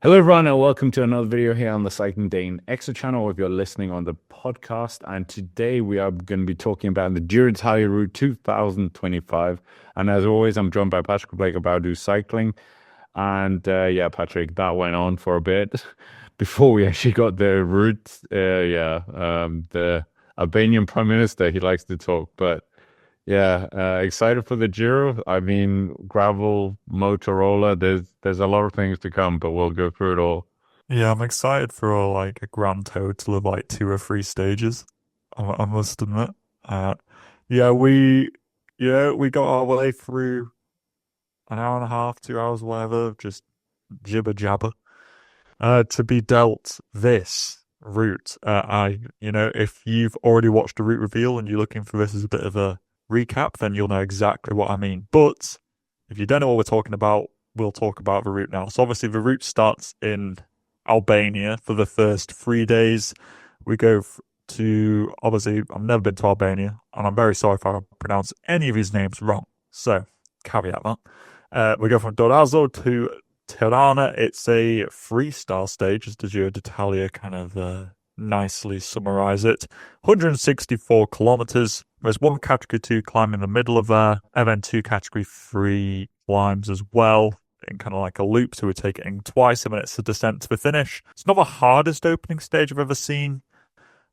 Hello, everyone, and welcome to another video here on the Cycling Dane Extra channel if you're listening on the podcast. And today we are going to be talking about the Giro d'Italia Route 2025. And as always, I'm joined by Patrick Blake about Do Cycling. And yeah, Patrick, that went on for a bit before we actually got the route. The Albanian Prime Minister, he likes to talk, but yeah, excited for the Giro. I mean, gravel, Motorola. There's a lot of things to come, but we'll go through it all. Yeah, I'm excited for like a grand total of like two or three stages. I must admit. Uh, yeah, we got our way through an hour and a half, 2 hours, whatever, just jibber jabber. To be dealt this route. If you've already watched the route reveal and you're looking for this as a bit of a recap, then you'll know exactly what I mean. But if you don't know what we're talking about, we'll talk about the route now. So obviously the route starts in Albania for the first 3 days. We go to, obviously, I've never been to Albania, and I'm very sorry if I pronounce any of these names wrong. So, caveat that. We go from Dorazo to Tirana. It's a freestyle stage, as the Giro d'Italia kind of nicely summarize it. 164 kilometers. There's one category 2 climb in the middle of there, and then two category 3 climbs as well, in kind of like a loop, so we're taking twice, and then it's a descent to the finish. It's not the hardest opening stage I've ever seen.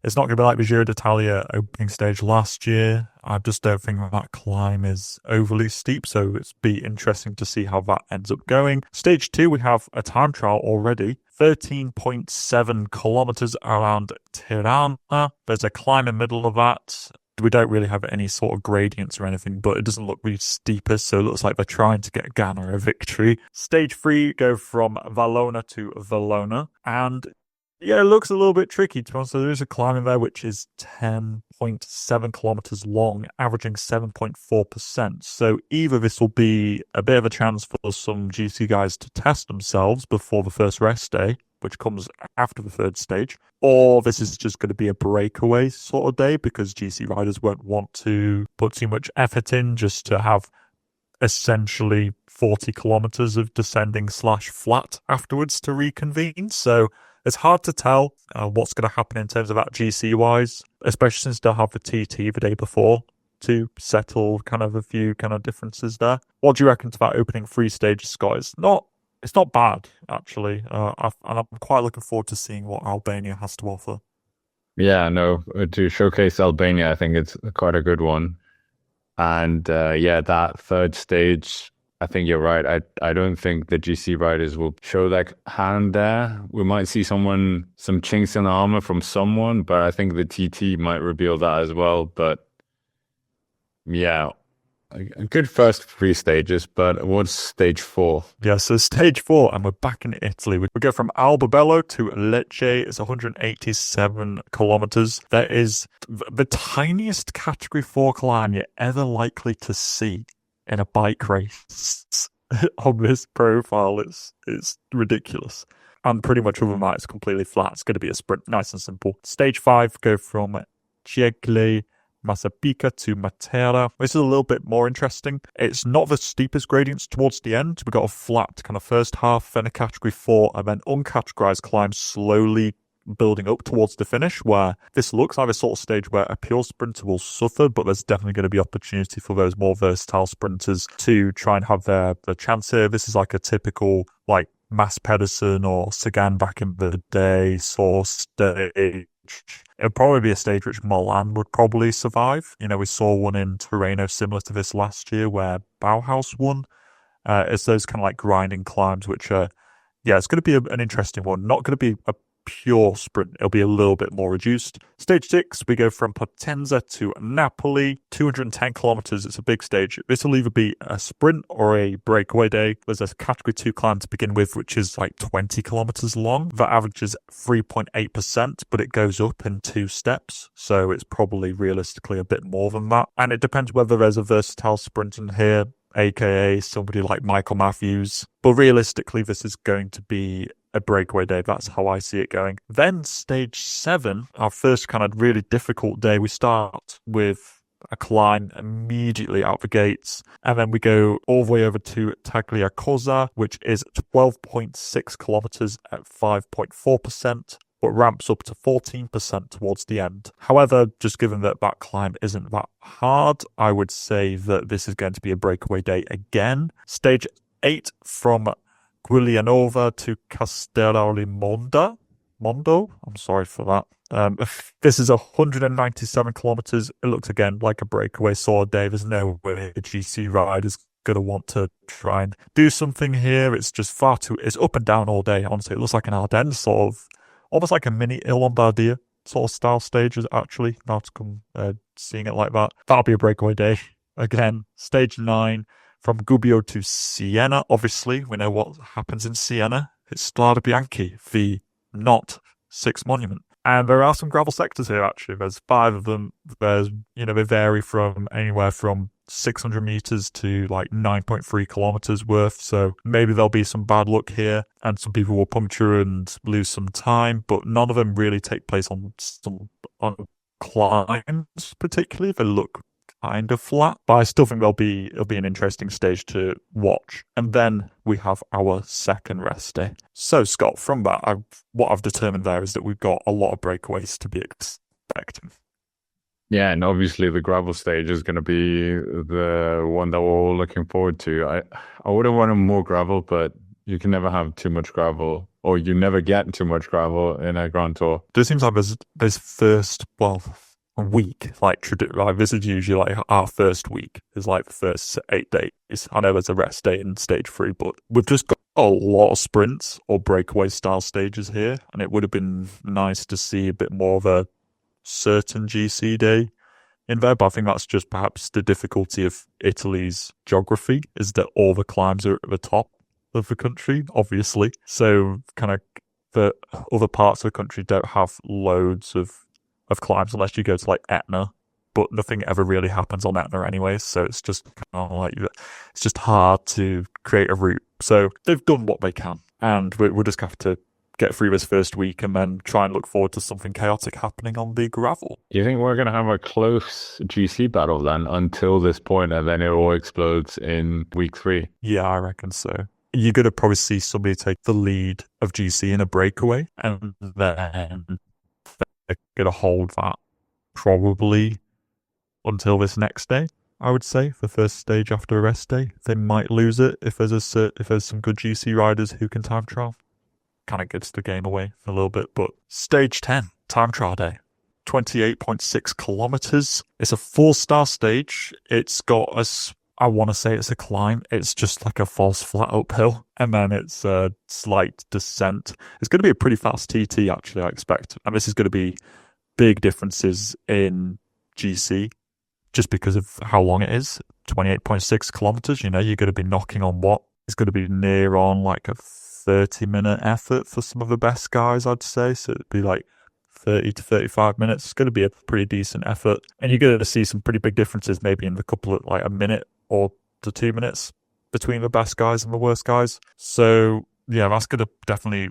It's not going to be like the Giro d'Italia opening stage last year. I just don't think that climb is overly steep, so it's be interesting to see how that ends up going. Stage 2, we have a time trial already. 13.7 kilometers around Tirana. There's a climb in the middle of that. We don't really have any sort of gradients or anything, but it doesn't look really steeper, so it looks like they're trying to get Ghana a victory. Stage 3, go from Valona to Valona, and yeah, it looks a little bit tricky, to be honest. So there is a climb in there which is 10.7 kilometers long, averaging 7.4%. So either this will be a bit of a chance for some GC guys to test themselves before the first rest day, which comes after the third stage, or this is just going to be a breakaway sort of day because GC riders won't want to put too much effort in just to have essentially 40 kilometers of descending / flat afterwards to reconvene. So it's hard to tell what's going to happen in terms of that GC wise, especially since they'll have the TT the day before to settle kind of a few kind of differences there. What do you reckon to that opening 3 stages, Scott? It's not bad, actually. And I'm quite looking forward to seeing what Albania has to offer. Yeah, no, to showcase Albania, I think it's quite a good one. And yeah, that third stage, I think you're right. I don't think the GC riders will show that hand there. We might see some chinks in the armor from someone, but I think the TT might reveal that as well. But yeah, a good first 3 stages, but what's stage 4? Yeah, so stage 4, and we're back in Italy. We go from Albabello to Lecce. It's 187 kilometers. That is the tiniest category 4 climb you're ever likely to see in a bike race on this profile. It's ridiculous. And pretty much other than that, it's completely flat. It's going to be a sprint, nice and simple. Stage 5, go from Ciegle Massapica to Matera. This is a little bit more interesting. It's not the steepest gradients towards the end. We've got a flat kind of first half, then a category 4, and then uncategorized climbs slowly building up towards the finish, where this looks like a sort of stage where a pure sprinter will suffer, but there's definitely going to be opportunity for those more versatile sprinters to try and have their chance here. This is like a typical like Mass Pedersen or Sagan back in the day sort of stage. It'd probably be a stage which Milan would probably survive. You know, we saw one in Tirreno similar to this last year where Bauhaus won. It's those kind of like grinding climbs which are, yeah, it's going to be an interesting one. Not going to be a pure sprint. It'll be a little bit more reduced. Stage 6, we go from Potenza to Napoli, 210 kilometers. It's a big stage. This will either be a sprint or a breakaway day. There's a category 2 climb to begin with, which is like 20 kilometers long. That averages 3.8%, but it goes up in 2 steps. So it's probably realistically a bit more than that. And it depends whether there's a versatile sprint in here, aka somebody like Michael Matthews. But realistically, this is going to be a breakaway day. That's how I see it going. Then stage 7, our first kind of really difficult day, we start with a climb immediately out the gates. And then we go all the way over to Tagliacozza, which is 12.6 kilometers at 5.4%. But ramps up to 14% towards the end. However, just given that that climb isn't that hard, I would say that this is going to be a breakaway day again. Stage 8 from Giulianova to Castellarimondo. I'm sorry for that. This is 197 kilometers. It looks again like a breakaway sort of day. There's no way a GC rider's gonna want to try and do something here. It's just far too. It's up and down all day. Honestly, it looks like an Ardennes sort of, almost like a mini Lombardia sort of style stages. Actually, now to come seeing it like that, that'll be a breakaway day again. Stage 9 from Gubbio to Siena. Obviously, we know what happens in Siena. It's Strada Bianchi, the not 6 monument. And there are some gravel sectors here, actually. There's 5 of them. There's, they vary from anywhere from 600 meters to like 9.3 kilometers worth. So maybe there'll be some bad luck here and some people will puncture and lose some time, but none of them really take place on climbs, particularly. They look kind of flat, but I still think it'll be an interesting stage to watch. And then we have our second rest day. So Scott, from that, what I've determined there is that we've got a lot of breakaways to be expecting. Yeah, and obviously the gravel stage is going to be the one that we're all looking forward to. I would have wanted more gravel, but you can never have too much gravel, or you never get too much gravel in a Grand Tour. It seems like there's first, week, this is usually like our first week is like the first 8 days. I know there's a rest day in stage 3, but we've just got a lot of sprints or breakaway style stages here, and it would have been nice to see a bit more of a certain GC day in there, but I think that's just perhaps the difficulty of Italy's geography, is that all the climbs are at the top of the country, obviously. So kind of the other parts of the country don't have loads of climbs unless you go to like Etna, but nothing ever really happens on Etna anyway, so it's just kind of like, it's just hard to create a route. So they've done what they can, and we'll just have to get through this first week and then try and look forward to something chaotic happening on the gravel. Do you think we're going to have a close GC battle then until this point, and then it all explodes in week 3? Yeah, I reckon so. You're going to probably see somebody take the lead of GC in a breakaway, and then they're going to hold that probably until this next day, I would say, the first stage after a rest day. They might lose it if there's some good GC riders who can time trial. Kind of gets the game away a little bit. But stage 10, time trial day, 28.6 kilometers. It's a 4-star stage. It's got I want to say it's a climb. It's just like a false flat uphill, and then it's a slight descent. It's going to be a pretty fast TT, actually, I expect. And this is going to be big differences in GC just because of how long it is. 28.6 kilometers, you're going to be knocking on what is going to be near on like a 30-minute effort for some of the best guys, I'd say. So it'd be like 30 to 35 minutes. It's going to be a pretty decent effort. And you're going to see some pretty big differences maybe in the couple of like a minute or to 2 minutes between the best guys and the worst guys. So yeah, that's going to definitely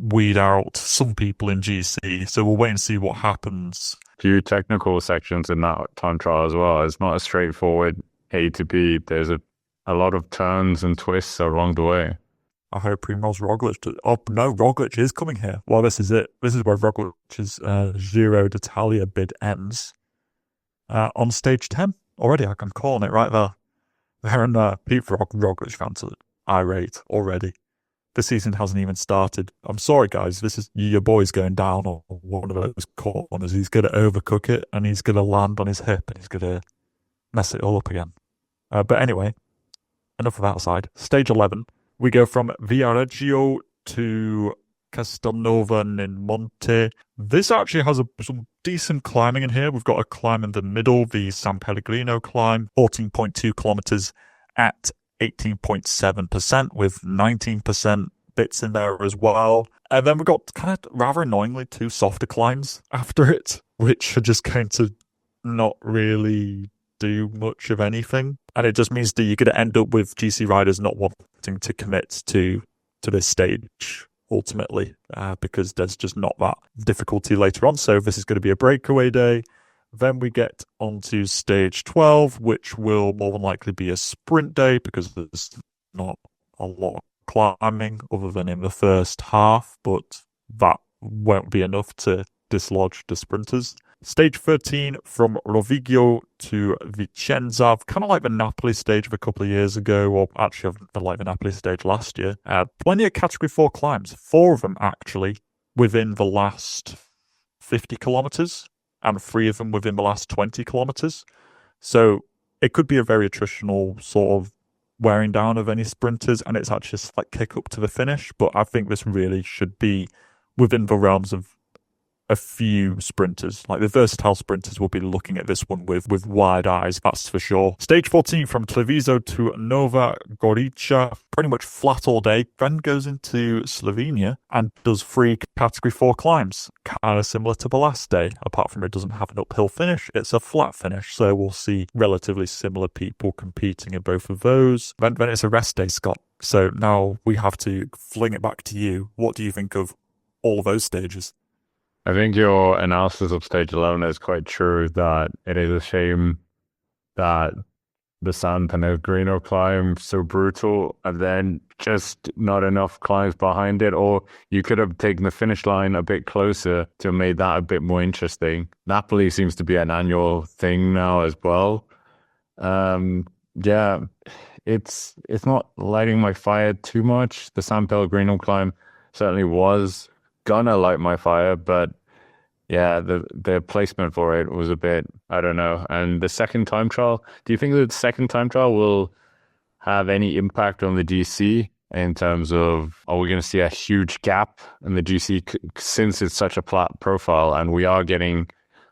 weed out some people in GC. So we'll wait and see what happens. Few technical sections in that time trial as well. It's not a straightforward A to B. There's a lot of turns and twists along the way. I hope Primoz Roglic Roglic is coming here. Well, this is it. This is where Roglic's Giro d'Italia bid ends. On stage 10 already, I'm calling it right there. There and Pete Roglic fans are irate already. The season hasn't even started. I'm sorry, guys. This is your boy's going down on one of those corners. He's going to overcook it, and he's going to land on his hip, and he's going to mess it all up again. But anyway, enough of that aside. Stage 11. We go from Viareggio to Castelnuovo in Monte. This actually has some decent climbing in here. We've got a climb in the middle, the San Pellegrino climb, 14.2 kilometers at 18.7% with 19% bits in there as well. And then we've got kind of rather annoyingly 2 softer climbs after it, which are just going to not really do much of anything. And it just means that you're going to end up with GC riders not wanting to commit to this stage ultimately, because there's just not that difficulty later on. So this is going to be a breakaway day. Then we get onto stage 12, which will more than likely be a sprint day because there's not a lot of climbing other than in the first half, but that won't be enough to dislodge the sprinters. Stage 13 from Rovigo to Vicenza, kind of like the Napoli stage of a couple of years ago, or actually like the Napoli stage last year. Plenty of category 4 climbs, 4 of them actually within the last 50 kilometers, and 3 of them within the last 20 kilometers. So it could be a very attritional sort of wearing down of any sprinters, and it's actually just like kick up to the finish. But I think this really should be within the realms of a few sprinters. Like the versatile sprinters will be looking at this one with wide eyes, that's for sure. Stage 14 from Treviso to Nova Gorica, pretty much flat all day. Then goes into Slovenia and does 3 category 4 climbs, kind of similar to the last day, apart from it doesn't have an uphill finish, it's a flat finish, so we'll see relatively similar people competing in both of those. Then it's a rest day, Scott, so now we have to fling it back to you. What do you think of all of those stages? I think your analysis of stage 11 is quite true, that it is a shame that the San Pellegrino climb so brutal and then just not enough climbs behind it, or you could have taken the finish line a bit closer to have made that a bit more interesting. Napoli seems to be an annual thing now as well. Yeah, it's not lighting my fire too much. The San Pellegrino climb certainly was gonna light my fire, but yeah, the placement for it was a bit, I don't know. And the second time trial, do you think that the second time trial will have any impact on the GC in terms of, are we going to see a huge gap in the GC since it's such a flat profile and we are getting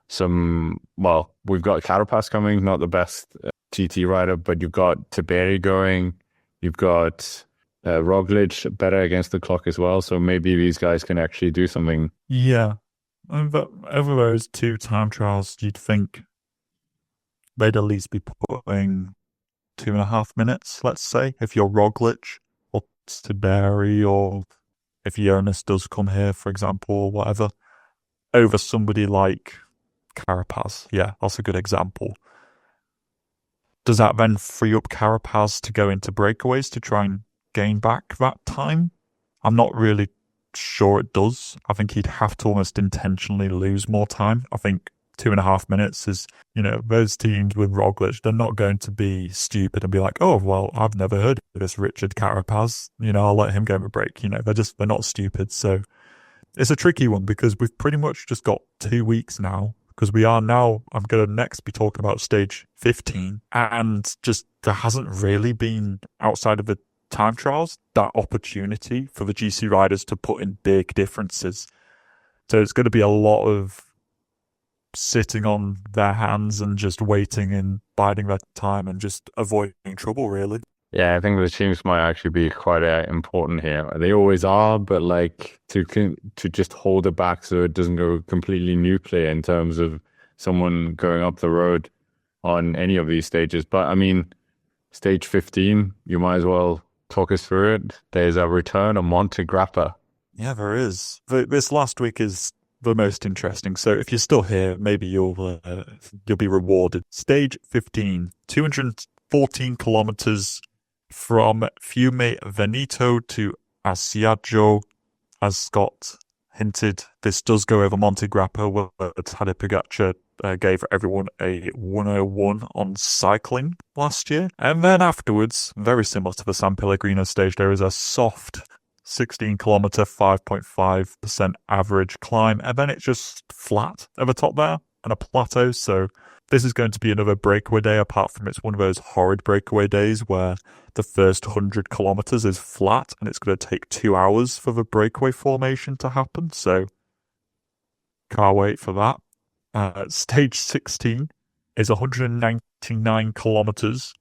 some, well, we've got Carapaz coming, not the best GT rider, but you've got Tiberi going, you've got Roglic better against the clock as well, so maybe these guys can actually do something. Yeah. But over those 2 time trials, you'd think they'd at least be putting 2.5 minutes, let's say, if you're Roglic or Tiberi, or if Jonas does come here, for example, or whatever, over somebody like Carapaz. Yeah, that's a good example. Does that then free up Carapaz to go into breakaways to try and gain back that time? I'm not really sure it does. I think he'd have to almost intentionally lose more time. I think 2.5 minutes is, those teams with Roglic, they're not going to be stupid and be like, oh, well, I've never heard of this Richard Carapaz. I'll let him go a break. They're not stupid. So it's a tricky one because we've pretty much just got 2 weeks now, because we are now, I'm going to next be talking about stage 15, and just there hasn't really been, outside of the time trials, that opportunity for the GC riders to put in big differences. So it's going to be a lot of sitting on their hands and just waiting and biding their time and just avoiding trouble, really. Yeah, I think the teams might actually be quite important here. They always are, but like to just hold it back so it doesn't go completely nuclear in terms of someone going up the road on any of these stages. But I mean, stage 15, you might as well talk us through it. There's a return of Monte Grappa. Yeah, there is. This last week is the most interesting. So if you're still here, maybe you'll be rewarded. Stage 15, 214 kilometers from Fiume Veneto to Asiago. As Scott hinted, this does go over Monte Grappa, where Tadej Pogacar gave everyone a 101 on cycling last year. And then afterwards, very similar to the San Pellegrino stage, there is a soft 16 kilometer, 5.5% average climb. And then it's just flat at the top there and a plateau. So this is going to be another breakaway day, apart from it's one of those horrid breakaway days where the first 100 kilometers is flat and it's going to take 2 hours for the breakaway formation to happen. So can't wait for that. Stage 16 is 199 kilometers.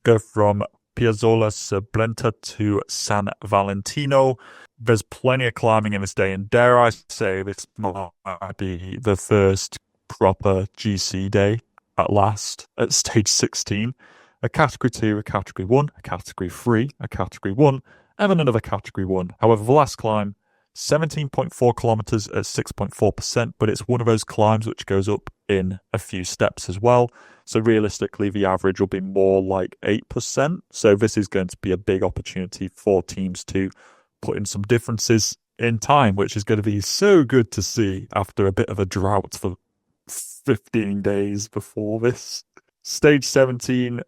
Go from Piazzola Sablenta to San Valentino. There's plenty of climbing in this day, and dare I say, this might be the first proper GC day at last at stage 16. A category 2, a category 1, a category 3, a category 1, and then another category 1. However, the last climb, 17.4 kilometers at 6.4%, but it's one of those climbs which goes up in a few steps as well. So realistically, the average will be more like 8%. So this is going to be a big opportunity for teams to put in some differences in time, which is going to be so good to see after a bit of a drought for 15 days before this. Stage 17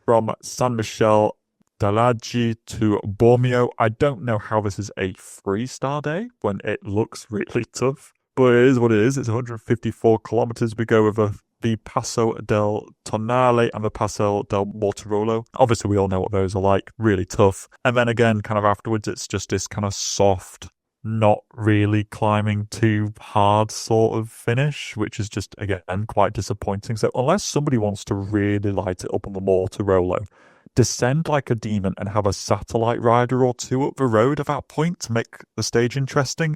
from San Michele d'Alagi to Bormio. I don't know how this is a 3-star day when it looks really tough, but it is what it is. It's 154 kilometers. We go with the Passo del Tonale and the Passo del Mortirolo. Obviously, we all know what those are like, really tough. And then again, kind of afterwards, it's just this kind of soft, not really climbing too hard sort of finish, which is just, again, quite disappointing. So unless somebody wants to really light it up on the Mortirolo, descend like a demon and have a satellite rider or two up the road at that point to make the stage interesting,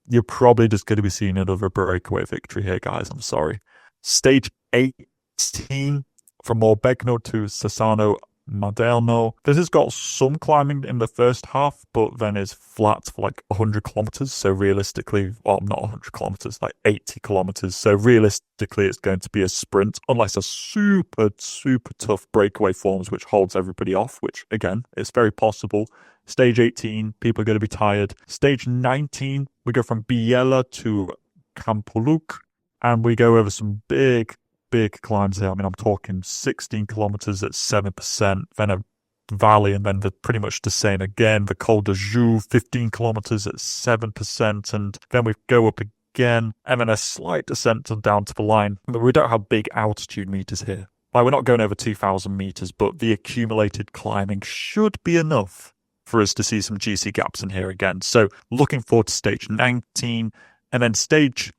you're probably just going to be seeing another breakaway victory here, guys. I'm sorry. Stage 18 from Morbegno to Sassano Maderno. This has got some climbing in the first half, but then is flat for like 100 kilometers. So realistically, well, not 100 kilometers, like 80 kilometers. So realistically, it's going to be a sprint, unless a super, super tough breakaway forms, which holds everybody off, which again, it's very possible. Stage 18, people are going to be tired. Stage 19, we go from Biella to Campoluc, and we go over some big climbs here. I mean, I'm talking 16 kilometers at 7%, then a valley, and then pretty much the same again. The Col de Joux, 15 kilometers at 7%, and then we go up again, and then a slight descent down to the line. But we don't have big altitude meters here. Like, we're not going over 2,000 meters, but the accumulated climbing should be enough for us to see some GC gaps in here again. So looking forward to stage 19, and then stage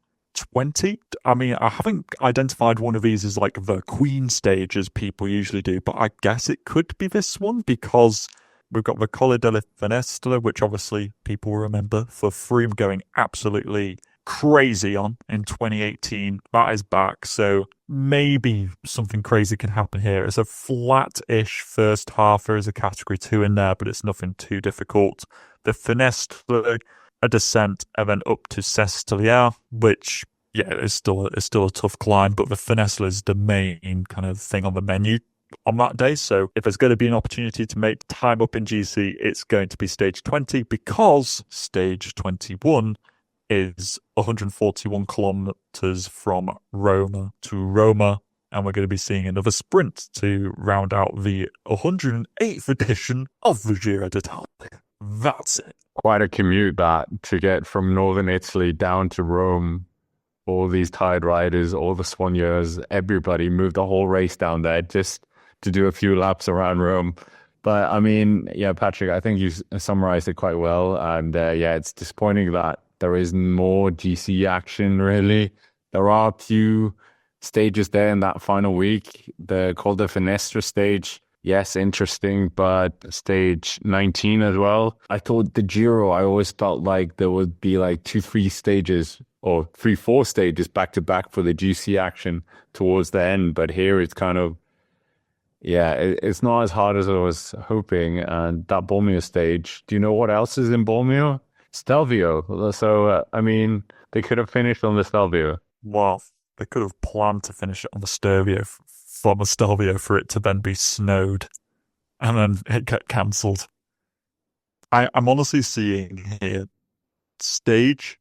20. I mean, I haven't identified one of these as like the Queen stage as people usually do, but I guess it could be this one because we've got the Colle delle Finestre, which obviously people remember for Froome going absolutely crazy on in 2018. That is back, so maybe something crazy can happen here. It's a flat-ish first half. There is a category 2 in there, but it's nothing too difficult. The Finestre, a descent, and then up to Sestriere, which, yeah, is still a tough climb, but the Finestre is the main kind of thing on the menu on that day. So if there's going to be an opportunity to make time up in GC, it's going to be stage 20, because stage 21 is 141 kilometers from Roma to Roma, and we're going to be seeing another sprint to round out the 108th edition of the Giro d'Italia. That's it. Quite a commute that to get from northern Italy down to Rome. All these tired riders, all the soigneurs, everybody moved the whole race down there just to do a few laps around Rome. But I mean, yeah, Patrick, I think you summarized it quite well. And yeah, it's disappointing that there is more GC action, really. There are a few stages there in that final week. The Col de Finestre stage, yes, interesting, but stage 19 as well. I thought the Giro, I always felt like there would be like 2-3 stages or 3-4 stages back to back for the GC action towards the end. But here it's kind of, yeah, it's not as hard as I was hoping. And that Bormio stage, do you know what else is in Bormio? Stelvio. So, I mean, they could have finished on the Stelvio. Well, they could have planned to finish it on the Stelvio for it to then be snowed and then it get cancelled. I'm honestly seeing here stages,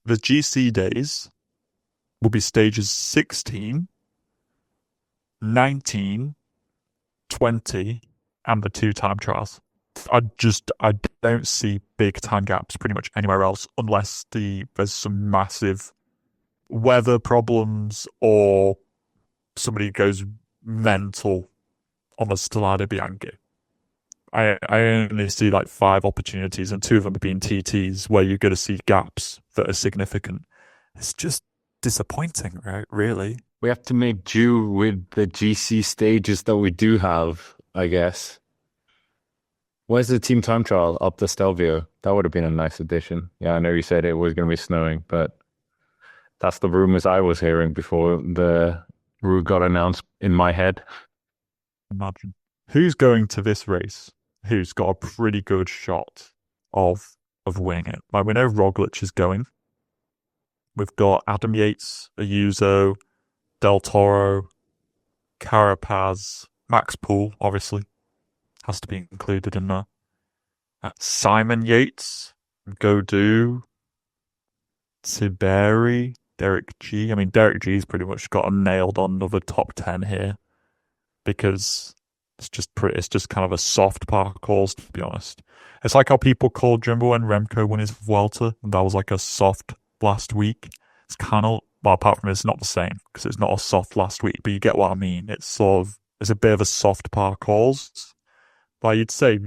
the GC days will be stages 16, 19, 20, and the 2 time trials. I don't see big time gaps pretty much anywhere else unless there's some massive weather problems or somebody goes mental on the Strade Bianche. I only see like 5 opportunities, and 2 of them have been TTs where you're going to see gaps that are significant. It's just disappointing, right? Really. We have to make do with the GC stages that we do have, I guess. Where's the team time trial up the Stelvio? That would have been a nice addition. Yeah, I know you said it was going to be snowing, but that's the rumors I was hearing before the route got announced in my head. Imagine. Who's going to this race who's got a pretty good shot of winning it? Like, we know Roglic is going. We've got Adam Yates, Ayuso, Del Toro, Carapaz, Max Poole, obviously, has to be included in there. Simon Yates, Godou, Tiberi, Derek G. I mean, Derek G's pretty much got nailed on another top 10 here because it's just kind of a soft par course, to be honest. It's like how people called Jumbo when Remco won his Vuelta, and that was like a soft last week. It's kind of, well, apart from it's not the same because it's not a soft last week, but you get what I mean. It's a bit of a soft par course. But you'd say,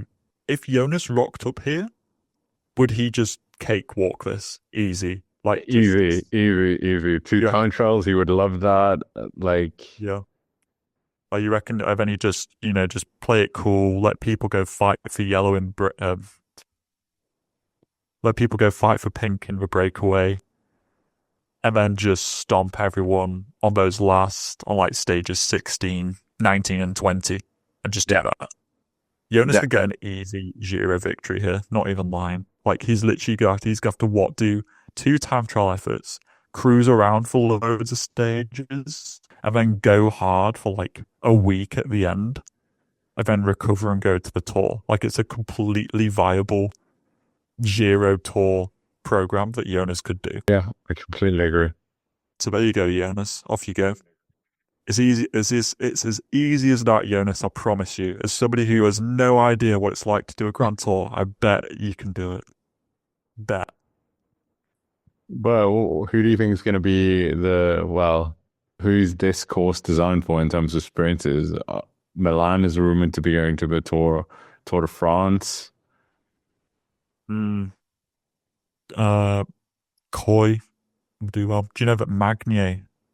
if Jonas rocked up here, would he just cakewalk this easy? Like easy. 2 time trials, he would love that. Yeah. Like you reckon? Then he just play it cool, let people go fight for yellow in let people go fight for pink in the breakaway, and then just stomp everyone on those last on like stages 16, 19, and 20, and just do that. Jonas could get an easy Giro victory here, not even lying. Like, he's literally going to have to do 2 time trial efforts, cruise around for loads of stages, and then go hard for like a week at the end, and then recover and go to the Tour. Like, it's a completely viable Giro Tour program that Jonas could do. Yeah, I completely agree. So there you go, Jonas. Off you go. It's as easy as that, Jonas, I promise you. As somebody who has no idea what it's like to do a Grand Tour, I bet you can do it. Bet. But who do you think is going to be who's this course designed for in terms of sprinters? Milan is rumored to be going to the Tour de France. Coy will do well. Do you know that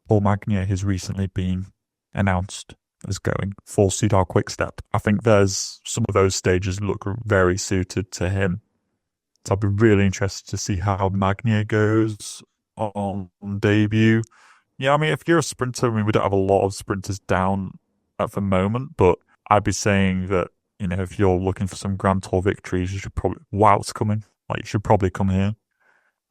Paul Magnier has recently been announced as going full Soudal Quick-Step? I think there's some of those stages look very suited to him. So I'll be really interested to see how Magnier goes on debut. Yeah, I mean, if you're a sprinter, we don't have a lot of sprinters down at the moment, but I'd be saying that, if you're looking for some Grand Tour victories, you should probably, Wout's coming. Like, you should probably come here.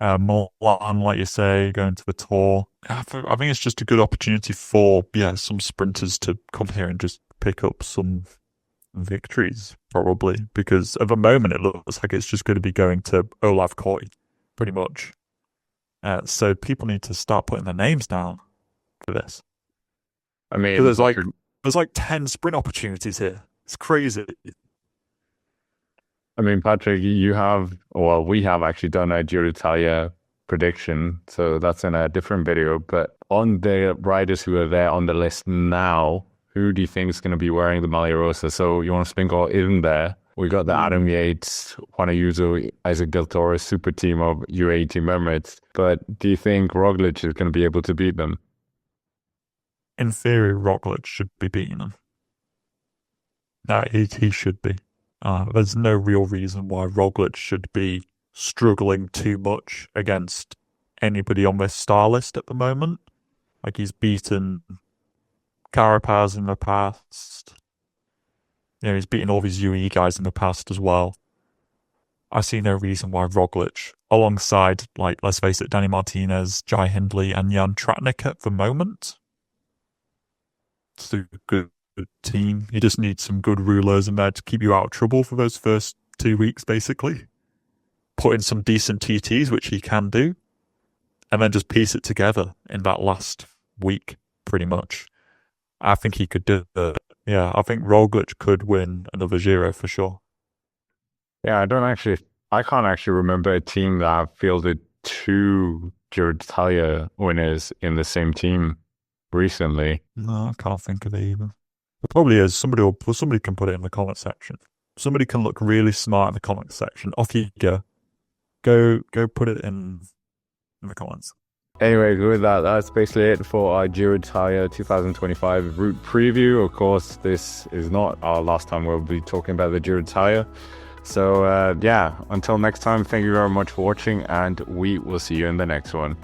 Milan, like you say, going to the Tour. I think it's just a good opportunity for some sprinters to come here and just pick up some victories, probably, because at the moment it looks like it's just going to be going to Olav Koy, pretty much. So people need to start putting their names down for this. I mean, there's like 10 sprint opportunities here. It's crazy. I mean, Patrick, we have actually done a Giro d'Italia prediction, so that's in a different video. But on the riders who are there on the list now, who do you think is going to be wearing the Maglia Rosa? So Jonas Vingegaard isn't there. We got the Adam Yates, Juan Ayuso, Isaac Del Toro super team of UAE Team Emirates. But do you think Roglic is going to be able to beat them? In theory, Roglic should be beating them. No, he should be. There's no real reason why Roglic should be struggling too much against anybody on this star list at the moment. Like, he's beaten Carapaz in the past. He's beaten all these UAE guys in the past as well. I see no reason why Roglic, alongside, like, let's face it, Danny Martinez, Jai Hindley, and Jan Tratnik at the moment. It's a good team. You just need some good rulers in there to keep you out of trouble for those first 2 weeks, basically. Put in some decent TTs, which he can do, and then just piece it together in that last week, pretty much. I think he could do it. Yeah, I think Roglic could win another Giro for sure. Yeah, I can't actually remember a team that fielded 2 Giro d'Italia winners in the same team recently. No, I can't think of it either. There probably is. Somebody can put it in the comment section. Somebody can look really smart in the comment section. Off you go. Go put it in the comments. Anyway, with that's basically it for our Giro d'Italia 2025 route preview. Of course, this is not our last time we'll be talking about the Giro d'Italia. So, until next time, thank you very much for watching, and we will see you in the next one.